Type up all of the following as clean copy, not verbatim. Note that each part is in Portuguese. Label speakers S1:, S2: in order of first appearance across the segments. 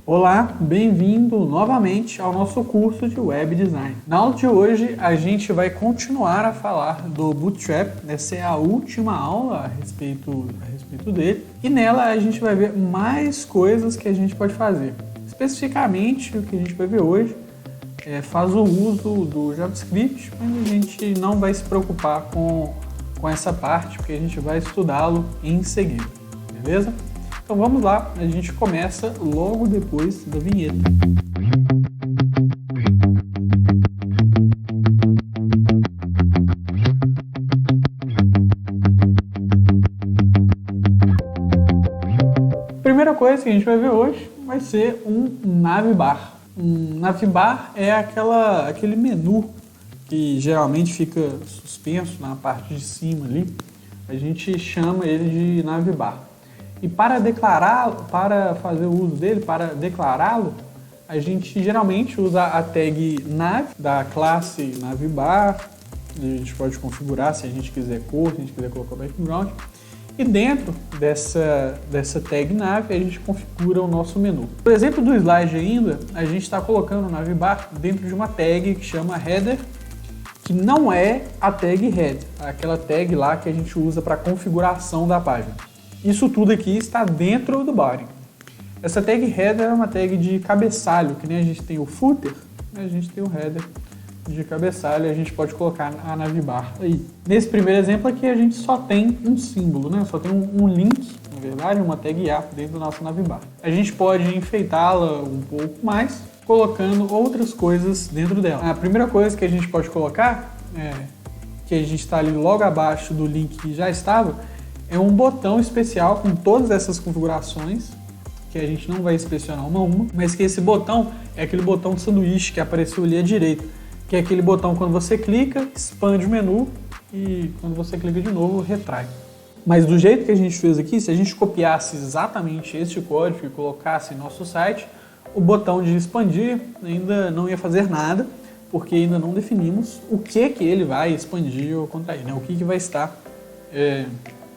S1: Olá, bem-vindo novamente ao nosso curso de Web Design. Na aula de hoje a gente vai continuar a falar do Bootstrap, essa é a última aula a respeito dele, e nela a gente vai ver mais coisas que a gente pode fazer. Especificamente o que a gente vai ver hoje faz o uso do JavaScript, mas a gente não vai se preocupar com essa parte, porque a gente vai estudá-lo em seguida, beleza? Então vamos lá, a gente começa logo depois da vinheta. Primeira coisa que a gente vai ver hoje vai ser um navbar. Um navbar é aquele menu que geralmente fica suspenso na parte de cima ali. A gente chama ele de navbar. E para fazer o uso dele, para declará-lo, a gente geralmente usa a tag nav da classe navbar. A gente pode configurar se a gente quiser cor, se a gente quiser colocar o background. E dentro dessa tag nav a gente configura o nosso menu. Por exemplo do slide ainda, a gente está colocando o navbar dentro de uma tag que chama header, que não é a tag head, aquela tag lá que a gente usa para configuração da página. Isso tudo aqui está dentro do body. Essa tag header é uma tag de cabeçalho, que nem a gente tem o footer, a gente tem o header de cabeçalho e a gente pode colocar a navbar aí. Nesse primeiro exemplo aqui a gente só tem um símbolo, né? Só tem um link, na verdade, uma tag A dentro do nosso navbar. A gente pode enfeitá-la um pouco mais, colocando outras coisas dentro dela. A primeira coisa que a gente pode colocar, que a gente está ali logo abaixo do link que já estava, é um botão especial com todas essas configurações, que a gente não vai inspecionar uma a uma, mas que esse botão é aquele botão de sanduíche que apareceu ali à direita, que é aquele botão quando você clica, expande o menu e quando você clica de novo, retrai. Mas do jeito que a gente fez aqui, se a gente copiasse exatamente este código e colocasse em nosso site, o botão de expandir ainda não ia fazer nada, porque ainda não definimos o que ele vai expandir ou contrair, né? O que vai estar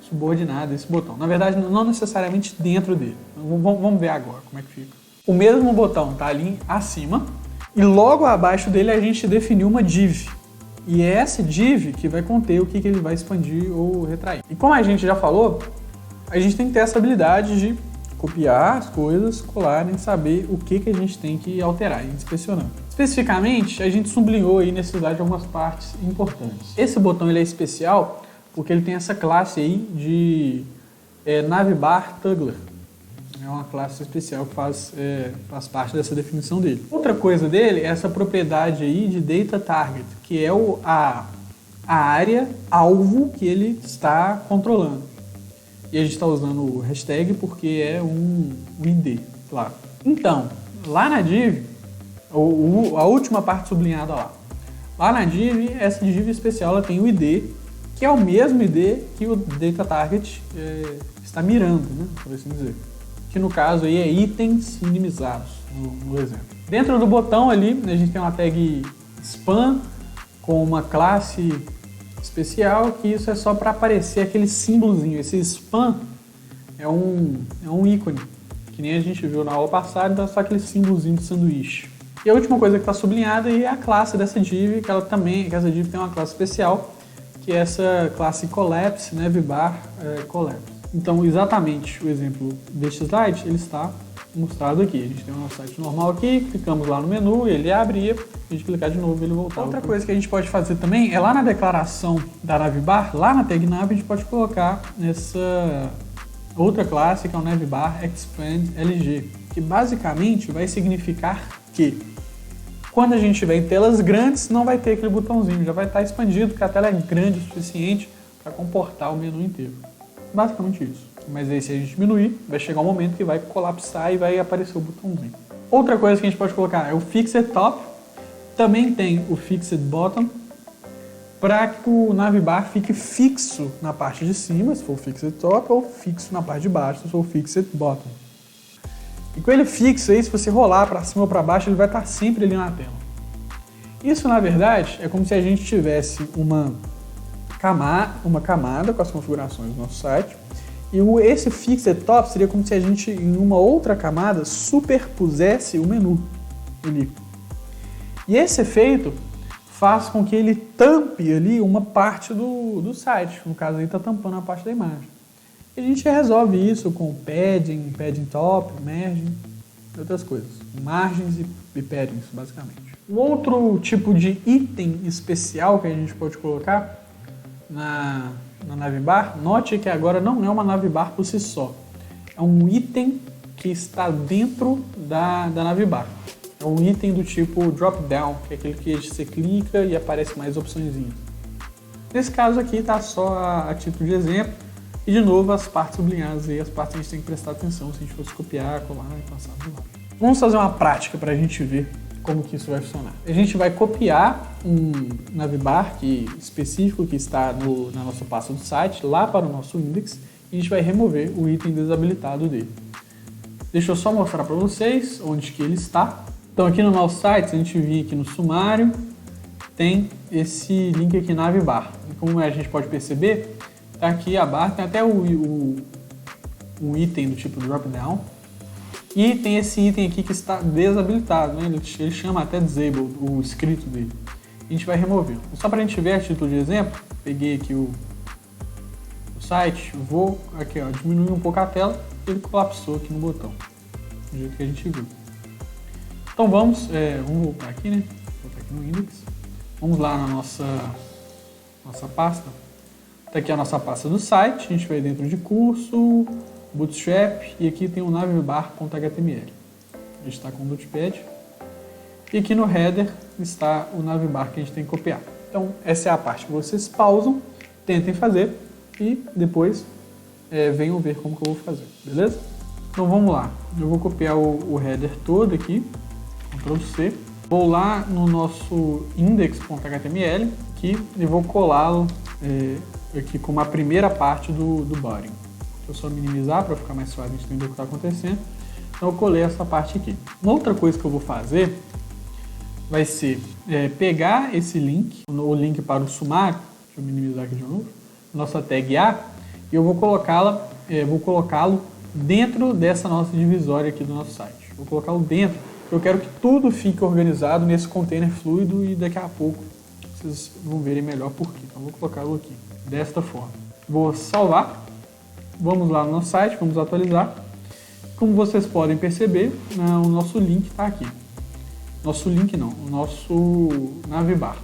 S1: subordinado a esse botão. Na verdade, não necessariamente dentro dele. Vamos ver agora como é que fica. O mesmo botão está ali acima e logo abaixo dele a gente definiu uma div. E é essa div que vai conter o que ele vai expandir ou retrair. E como a gente já falou, a gente tem que ter essa habilidade de copiar as coisas, colar e saber o que a gente tem que alterar, inspecionando. Especificamente, a gente sublinhou aí nesse slide algumas partes importantes. Esse botão ele é especial porque ele tem essa classe aí de navbar toggler. É uma classe especial que faz parte dessa definição dele. Outra coisa dele é essa propriedade aí de data target, que é a área alvo que ele está controlando. E a gente está usando o hashtag porque é um ID, claro. Então, lá na div, a última parte sublinhada lá na div, essa div especial ela tem o ID, que é o mesmo ID que o data target está mirando, né, por assim dizer. Que no caso aí é itens minimizados, no exemplo. Dentro do botão ali, a gente tem uma tag span com uma classe especial, que isso é só para aparecer aquele símbolozinho. Esse span é um ícone, que nem a gente viu na aula passada, então é só aquele símbolozinho de sanduíche. E a última coisa que está sublinhada aí é a classe dessa div, que essa div tem uma classe especial, que é essa classe collapse, navbar collapse. Então, exatamente o exemplo deste slide, ele está mostrado aqui. A gente tem o nosso site normal aqui, clicamos lá no menu, ele abre e a gente clicar de novo ele voltar. Outra coisa que a gente pode fazer também é lá na declaração da navbar, lá na tag nav, a gente pode colocar essa outra classe que é o navbar expand lg, que basicamente vai significar que quando a gente estiver em telas grandes, não vai ter aquele botãozinho, já vai estar expandido, porque a tela é grande o suficiente para comportar o menu inteiro. Basicamente isso. Mas aí se a gente diminuir, vai chegar um momento que vai colapsar e vai aparecer o botãozinho. Outra coisa que a gente pode colocar é o Fixed Top. Também tem o Fixed Bottom, para que o navbar fique fixo na parte de cima, se for o Fixed Top, ou fixo na parte de baixo, se for o Fixed Bottom. E com ele fixo aí, se você rolar para cima ou para baixo, ele vai estar sempre ali na tela. Isso, na verdade, é como se a gente tivesse uma camada com as configurações do nosso site E esse Fixed Top seria como se a gente, em uma outra camada, superpusesse o menu ali. E esse efeito faz com que ele tampe ali uma parte do site. No caso, ele está tampando a parte da imagem. E a gente resolve isso com padding, padding top, margin e outras coisas. Margens e paddings, basicamente. O outro tipo de item especial que a gente pode colocar na navbar, note que agora não é uma navbar por si só. É um item que está dentro da navbar. É um item do tipo drop-down, que é aquele que você clica e aparece mais opções. Nesse caso aqui está só a título de exemplo. E de novo as partes sublinhadas aí, as partes a gente tem que prestar atenção se a gente fosse copiar, colar e passar do lado. Vamos fazer uma prática para a gente ver como que isso vai funcionar. A gente vai copiar um navbar específico que está na nossa pasta do site, lá para o nosso index, e a gente vai remover o item desabilitado dele. Deixa eu só mostrar para vocês onde que ele está. Então aqui no nosso site, se a gente vir aqui no sumário, tem esse link aqui navbar. E como a gente pode perceber, tá aqui abaixo, tem até um item do tipo drop-down. E tem esse item aqui que está desabilitado, né? Ele chama até disabled, o escrito dele. A gente vai remover. Só para a gente ver a título de exemplo, peguei aqui o site, vou aqui, ó, diminuir um pouco a tela, ele colapsou aqui no botão, do jeito que a gente viu. Então vamos voltar aqui, né? Voltar aqui no index. Vamos lá na nossa pasta. Está aqui a nossa pasta do site, a gente vai dentro de curso, Bootstrap, e aqui tem o navbar.html. A gente está com o Notepad. E aqui no header está o navbar que a gente tem que copiar. Então, essa é a parte que vocês pausam, tentem fazer e depois venham ver como que eu vou fazer, beleza? Então vamos lá. Eu vou copiar o header todo aqui, Ctrl C. Vou lá no nosso index.html aqui, e vou colá-lo aqui como a primeira parte do body. Deixa eu só minimizar para ficar mais fácil de entender o que está acontecendo. Então eu colei essa parte aqui. Uma outra coisa que eu vou fazer vai ser pegar esse link, o link para o sumário, deixa eu minimizar aqui de novo, nossa tag A, e eu vou colocá-lo dentro dessa nossa divisória aqui do nosso site. Vou colocá-lo dentro, porque eu quero que tudo fique organizado nesse container fluido e daqui a pouco vocês vão verem melhor por quê. Então vou colocá-lo aqui, desta forma. Vou salvar, vamos lá no nosso site, vamos atualizar. Como vocês podem perceber, o nosso link está aqui. Nosso link não, o nosso navbar.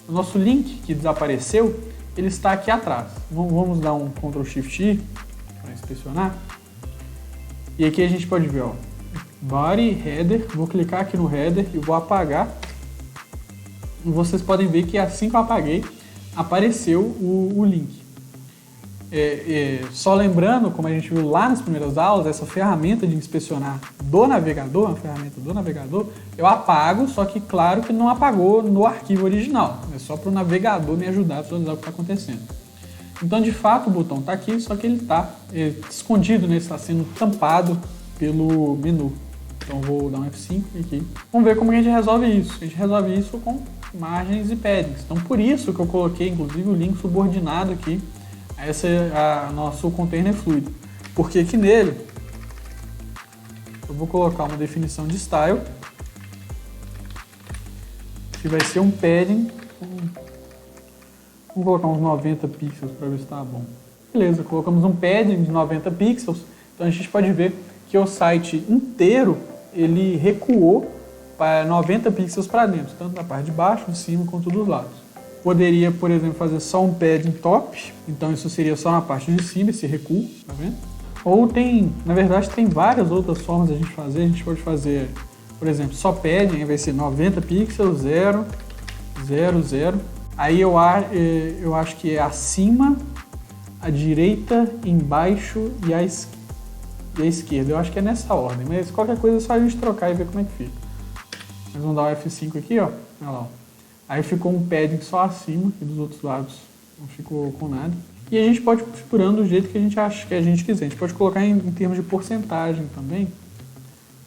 S1: O nosso link que desapareceu, ele está aqui atrás. Vamos dar um Ctrl Shift I para inspecionar. E aqui a gente pode ver, ó, body, header, vou clicar aqui no header e vou apagar. E vocês podem ver que assim que eu apaguei, apareceu o link. Só lembrando, como a gente viu lá nas primeiras aulas, essa ferramenta de inspecionar do navegador, a ferramenta do navegador, eu apago, só que claro que não apagou no arquivo original. É só para o navegador me ajudar a visualizar o que está acontecendo. Então, de fato, o botão está aqui, só que ele está escondido, né? Está sendo tampado pelo menu. Então, vou dar um F5 aqui. Vamos ver como a gente resolve isso. A gente resolve isso com margens e paddings. Então, por isso que eu coloquei, inclusive, o link subordinado aqui. Esse é nosso container fluido. Porque aqui nele, eu vou colocar uma definição de style, que vai ser um padding. Vamos colocar uns 90 pixels para ver se está bom. Beleza, colocamos um padding de 90 pixels. Então a gente pode ver que o site inteiro ele recuou para 90 pixels para dentro, tanto da parte de baixo, de cima, quanto dos lados. Poderia, por exemplo, fazer só um padding top, então isso seria só na parte de cima, esse recuo, tá vendo? Ou na verdade tem várias outras formas de a gente fazer. A gente pode fazer, por exemplo, só padding, vai ser 90 pixels, 0, 0, 0. Aí eu acho que é acima, à direita, embaixo e à esquerda. Eu acho que é nessa ordem, mas qualquer coisa é só a gente trocar e ver como é que fica. Mas vamos dar o F5 aqui, ó. Olha lá, ó. Aí ficou um padding só acima e dos outros lados não ficou com nada. E a gente pode configurando do jeito que a gente acha que a gente quiser. A gente pode colocar em termos de porcentagem também.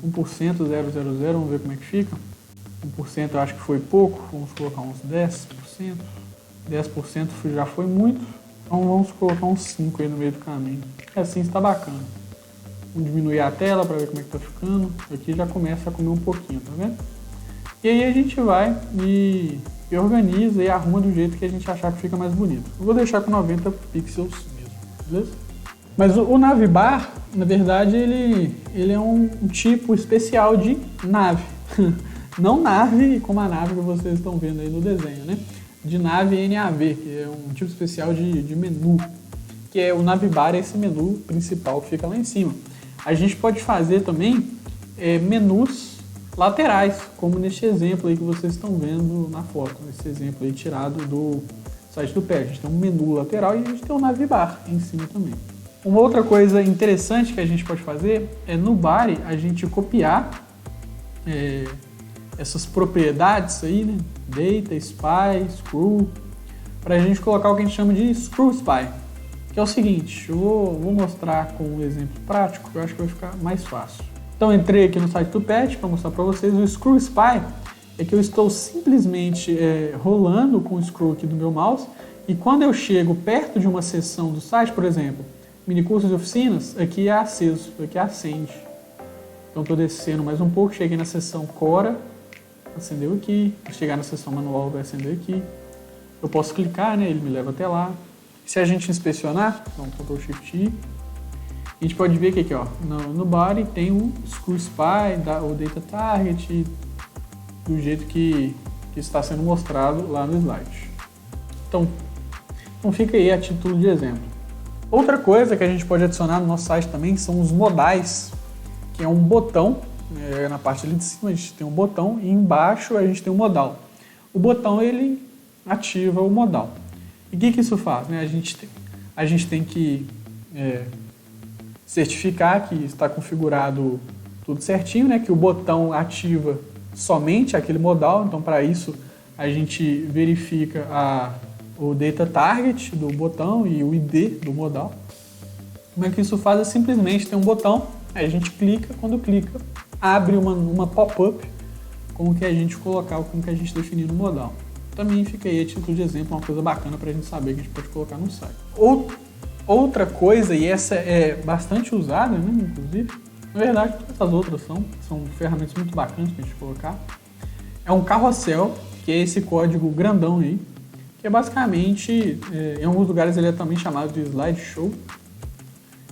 S1: 1%, 000, vamos ver como é que fica. 1% eu acho que foi pouco, vamos colocar uns 10%. 10% já foi muito, então vamos colocar uns 5 aí no meio do caminho. Assim está bacana. Vamos diminuir a tela para ver como é que tá ficando. Aqui já começa a comer um pouquinho, tá vendo? E aí a gente vai e organiza e arruma do jeito que a gente achar que fica mais bonito. Eu vou deixar com 90 pixels mesmo, beleza? Mas o Navibar, na verdade, ele é um tipo especial de nave. Não nave como a nave que vocês estão vendo aí no desenho, né? De nave NAV, que é um tipo especial de menu. Que é o Navibar, esse menu principal que fica lá em cima. A gente pode fazer também menus laterais, como neste exemplo aí que vocês estão vendo na foto. Esse exemplo aí tirado do site do PET. A gente tem um menu lateral e a gente tem um Navibar em cima também. Uma outra coisa interessante que a gente pode fazer é no Body a gente copiar essas propriedades aí, né? Data, Spy, Screw, para a gente colocar o que a gente chama de Screw Spy. Que é o seguinte, eu vou mostrar com um exemplo prático, que eu acho que vai ficar mais fácil. Então entrei aqui no site do PET para mostrar para vocês o Screw Spy, é que eu estou simplesmente rolando com o screw aqui do meu mouse, e quando eu chego perto de uma seção do site, por exemplo, mini cursos e oficinas, aqui é aceso, aqui é acende. Então estou descendo mais um pouco, cheguei na seção Cora, acendeu aqui, se chegar na seção manual vai acender aqui. Eu posso clicar, né, ele me leva até lá. Se a gente inspecionar, então Ctrl Shift I, a gente pode ver que aqui ó, no body tem um Screw Spy, o Data Target, do jeito que está sendo mostrado lá no slide. Então fica aí a título de exemplo. Outra coisa que a gente pode adicionar no nosso site também são os modais, que é um botão, na parte ali de cima a gente tem um botão e embaixo a gente tem um modal. O botão ele ativa o modal. E o que isso faz? Né? A gente tem que certificar que está configurado tudo certinho, né? Que o botão ativa somente aquele modal. Então, para isso, a gente verifica o data target do botão e o ID do modal. Como é que isso faz? É simplesmente tem um botão, aí a gente clica, quando clica, abre uma pop-up com o que a gente colocar, com o que a gente definir no modal. Também fica aí a título de exemplo, uma coisa bacana para a gente saber que a gente pode colocar no site. Outra coisa, e essa é bastante usada, né, inclusive, na verdade todas as outras são ferramentas muito bacanas para a gente colocar, é um carrossel, que é esse código grandão aí, que é basicamente, em alguns lugares ele é também chamado de slideshow,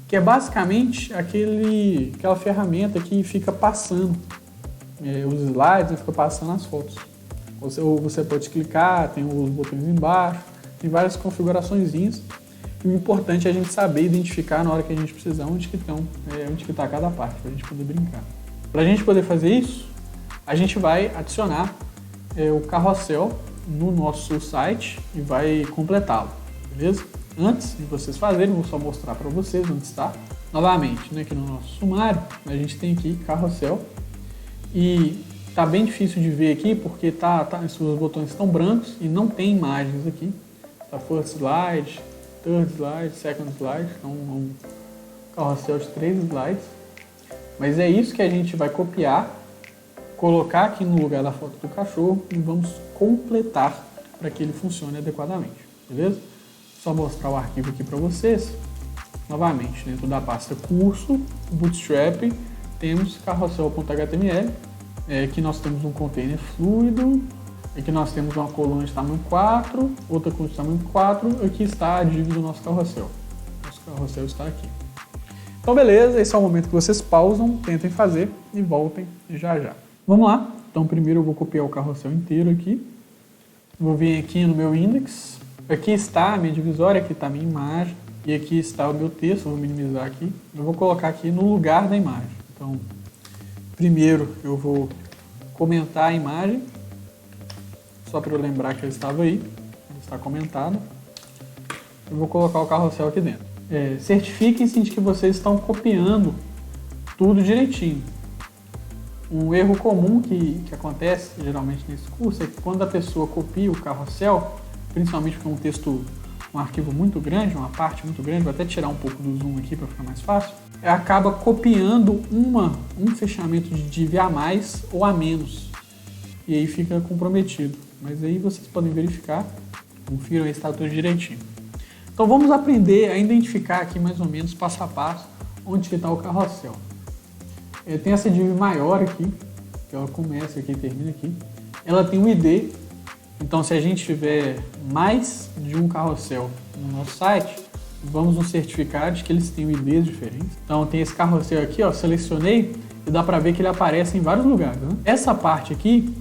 S1: que é basicamente aquela ferramenta que fica passando os slides e fica passando as fotos. Você pode clicar, tem os botões embaixo, tem várias configuraçõezinhas. E o importante é a gente saber identificar na hora que a gente precisar onde que está cada parte, para a gente poder brincar. Para a gente poder fazer isso, a gente vai adicionar o carrossel no nosso site e vai completá-lo, beleza? Antes de vocês fazerem, vou só mostrar para vocês onde está. Novamente, né, aqui no nosso sumário, a gente tem aqui carrossel e tá bem difícil de ver aqui porque os botões estão brancos e não tem imagens aqui. Tá first slide, third slide, second slide, então um carrossel de 3 slides. Mas é isso que a gente vai copiar, colocar aqui no lugar da foto do cachorro e vamos completar para que ele funcione adequadamente, beleza? Só mostrar o arquivo aqui para vocês. Novamente, dentro da pasta curso, bootstrap, temos carrossel.html. Aqui nós temos um container fluido, aqui nós temos uma coluna de tamanho 4, outra coluna de tamanho 4, aqui está a div do nosso carrossel. Nosso carrossel está aqui. Então beleza, esse é o momento que vocês pausam, tentem fazer e voltem já já. Vamos lá, então primeiro eu vou copiar o carrossel inteiro aqui, vou vir aqui no meu index, aqui está a minha divisória, aqui está a minha imagem e aqui está o meu texto, vou minimizar aqui, eu vou colocar aqui no lugar da imagem. Então, primeiro eu vou comentar a imagem, só para eu lembrar que ela estava aí, ela está comentada. Eu vou colocar o carrossel aqui dentro. Certifiquem-se de que vocês estão copiando tudo direitinho. Um erro comum que acontece geralmente nesse curso é que quando a pessoa copia o carrossel, principalmente porque é um texto, um arquivo muito grande, uma parte muito grande, vou até tirar um pouco do zoom aqui para ficar mais fácil, acaba copiando um fechamento de div a mais ou a menos. E aí fica comprometido. Mas aí vocês podem verificar, confiram aí se está tudo direitinho. Então vamos aprender a identificar aqui mais ou menos passo a passo onde está o carrossel. Tem essa div maior aqui, que ela começa aqui e termina aqui. Ela tem um ID, então se a gente tiver mais de um carrossel no nosso site, vamos nos certificar de que eles têm IDs diferentes. Então tem esse carrossel aqui, ó, selecionei e dá para ver que ele aparece em vários lugares, né? Essa parte aqui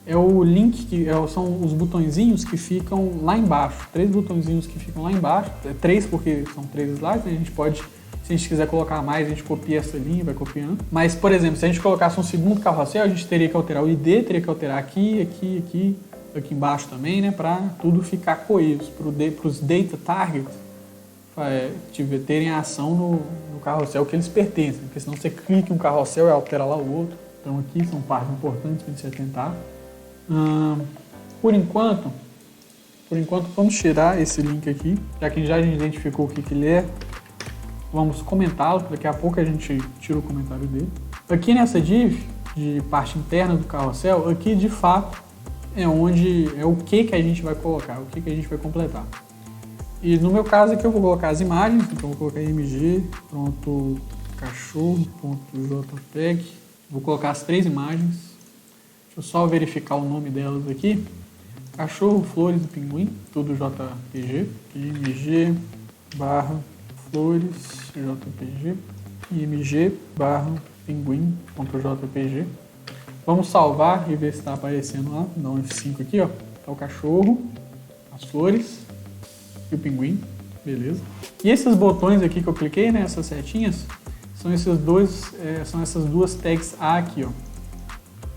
S1: é o link, são os botõezinhos que ficam lá embaixo. 3 botõezinhos que ficam lá embaixo. 3 porque são 3 slides, né? A gente pode, se a gente quiser colocar mais, a gente copia essa linha, vai copiando. Mas, por exemplo, se a gente colocasse um segundo carrossel, a gente teria que alterar o ID, teria que alterar aqui embaixo também, né? Para tudo ficar coeso, para os data targets terem a ação no carrossel que eles pertencem. Porque senão você clica em um carrossel e altera lá o outro. Então aqui são partes importantes para a gente se atentar. Por enquanto, vamos tirar esse link aqui, já que a gente identificou o que ele é. Vamos comentá-lo, daqui a pouco a gente tira o comentário dele. Aqui nessa div, de parte interna do carrossel, aqui de fato é o que a gente vai colocar, o que a gente vai completar. E no meu caso aqui eu vou colocar as imagens, então vou colocar img, pronto, cachorro.jpg, vou colocar as 3 imagens. Deixa eu só verificar o nome delas aqui. Cachorro, flores e pinguim, tudo JPG. img /flores JPG. img /pinguim.jpg. Vamos salvar e ver se está aparecendo lá. Dá um F5 aqui, ó. Tá o cachorro, as flores e o pinguim. Beleza. E esses botões aqui que eu cliquei, né? Essas setinhas, são essas duas tags A aqui, ó.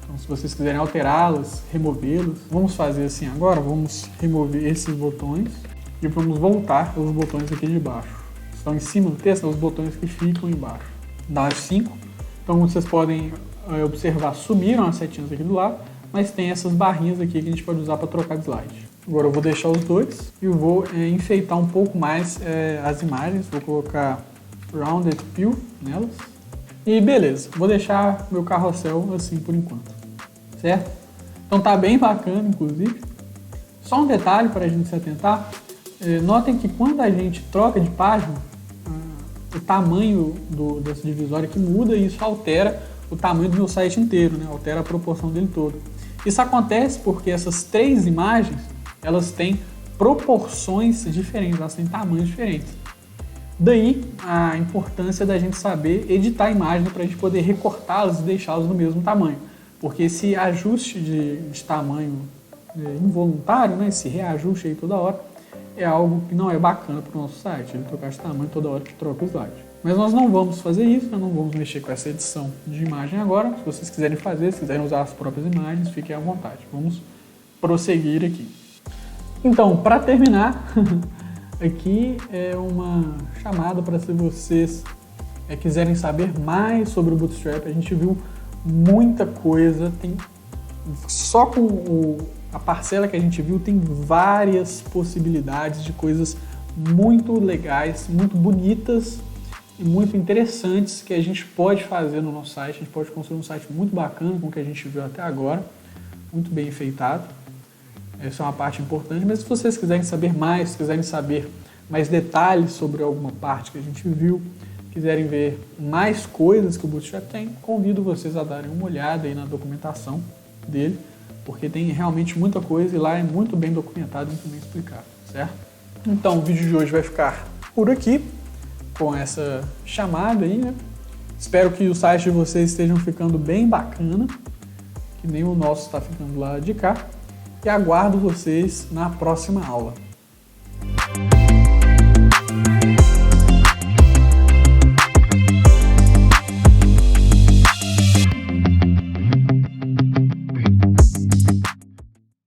S1: Então, se vocês quiserem alterá-las, removê-las, vamos fazer assim agora. Vamos remover esses botões e vamos voltar os botões aqui de baixo. Estão em cima do texto, os botões que ficam embaixo. Dá F5. Então, como vocês podem observar, sumiram as setinhas aqui do lado, mas tem essas barrinhas aqui que a gente pode usar para trocar de slide. Agora eu vou deixar os dois e eu vou enfeitar um pouco mais as imagens. Vou colocar Rounded Fill nelas. E beleza, vou deixar meu carrossel assim por enquanto, certo? Então tá bem bacana, inclusive. Só um detalhe para a gente se atentar. Notem que quando a gente troca de página, o tamanho dessa divisória aqui muda e isso altera o tamanho do meu site inteiro, né? Altera a proporção dele todo. Isso acontece porque essas 3 imagens, elas têm proporções diferentes, elas têm tamanhos diferentes. Daí a importância da gente saber editar a imagem para a gente poder recortá-las e deixá-las no mesmo tamanho. Porque esse ajuste de tamanho involuntário, né? Esse reajuste aí toda hora, é algo que não é bacana para o nosso site, ele trocar de tamanho toda hora que troca o slide. Mas nós não vamos fazer isso, nós não vamos mexer com essa edição de imagem agora. Se vocês quiserem fazer, se quiserem usar as próprias imagens, fiquem à vontade. Vamos prosseguir aqui. Então, para terminar, aqui é uma chamada para se vocês quiserem saber mais sobre o Bootstrap. A gente viu muita coisa, só com a parcela que a gente viu tem várias possibilidades de coisas muito legais, muito bonitas e muito interessantes que a gente pode fazer no nosso site. A gente pode construir um site muito bacana com o que a gente viu até agora, muito bem enfeitado. Essa é uma parte importante, mas se vocês quiserem saber mais, quiserem saber mais detalhes sobre alguma parte que a gente viu, quiserem ver mais coisas que o Bootstrap tem, convido vocês a darem uma olhada aí na documentação dele, porque tem realmente muita coisa e lá é muito bem documentado e muito bem explicado, certo? Então o vídeo de hoje vai ficar por aqui, com essa chamada aí, né? Espero que o site de vocês estejam ficando bem bacana, que nem o nosso está ficando lá de cá, e aguardo vocês na próxima aula.